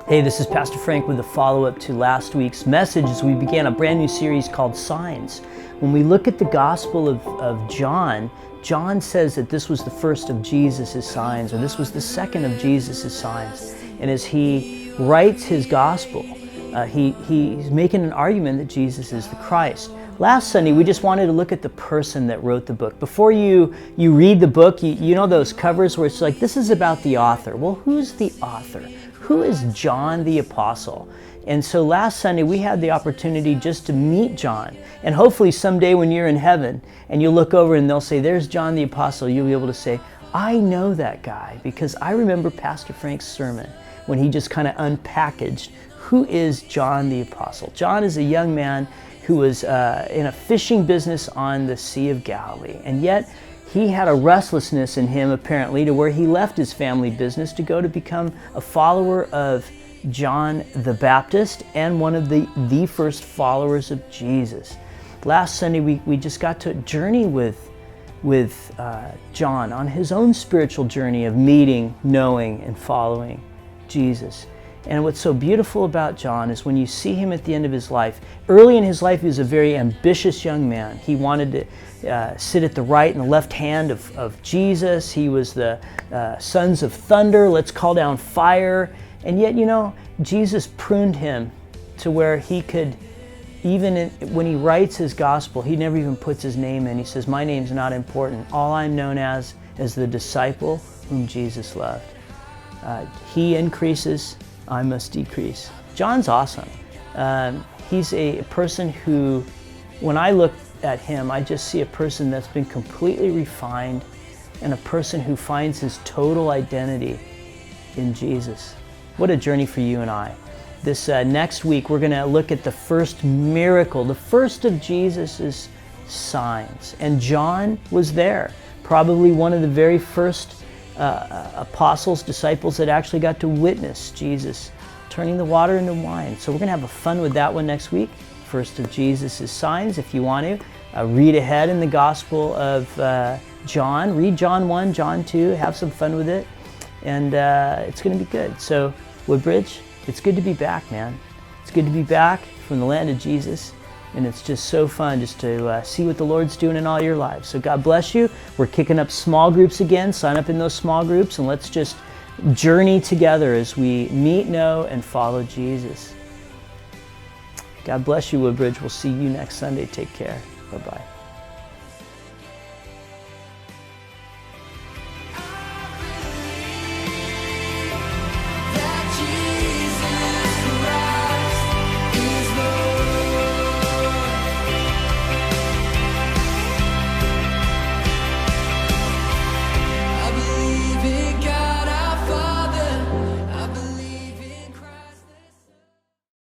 Hey, this is Pastor Frank with a follow-up to last week's message as we began a brand new series called Signs. When we look at the Gospel of John, John says that this was the first of Jesus' signs, or this was the second of Jesus' signs. And as he writes his Gospel, he's making an argument that Jesus is the Christ. Last Sunday, we just wanted to look at the person that wrote the book. Before you read the book, you know those covers where it's like, this is about the author. Well, who's the author? Who is John the Apostle? And so last Sunday, we had the opportunity just to meet John. And hopefully someday when you're in heaven and you look over and they'll say, there's John the Apostle, you'll be able to say, I know that guy, because I remember Pastor Frank's sermon when he just kind of unpackaged who is John the Apostle. John is a young man who was in a fishing business on the Sea of Galilee. And yet he had a restlessness in him apparently to where he left his family business to go to become a follower of John the Baptist and one of the first followers of Jesus. Last Sunday we just got to journey with John on his own spiritual journey of meeting, knowing, and following Jesus. And what's so beautiful about John is when you see him at the end of his life, early in his life he was a very ambitious young man. He wanted to sit at the right and the left hand of Jesus. He was the sons of thunder, let's call down fire. And yet, Jesus pruned him to where he could, when he writes his gospel, he never even puts his name in. He says, my name's not important. All I'm known as is the disciple whom Jesus loved. He increases, I must decrease. John's awesome. He's a person who, when I look at him, I just see a person that's been completely refined and a person who finds his total identity in Jesus. What a journey for you and I. This next week, we're going to look at the first miracle, the first of Jesus' signs. And John was there, probably one of the very first apostles, disciples that actually got to witness Jesus turning the water into wine. So we're going to have a fun with that one next week. First of Jesus' signs. If you want to read ahead in the Gospel of John, read John 1, John 2, have some fun with it, and it's going to be good. So Woodbridge, it's good to be back, man. It's good to be back from the land of Jesus. And it's just so fun just to see what the Lord's doing in all your lives. So God bless you. We're kicking up small groups again. Sign up in those small groups and let's just journey together as we meet, know, and follow Jesus. God bless you, Woodbridge. We'll see you next Sunday. Take care. Bye-bye.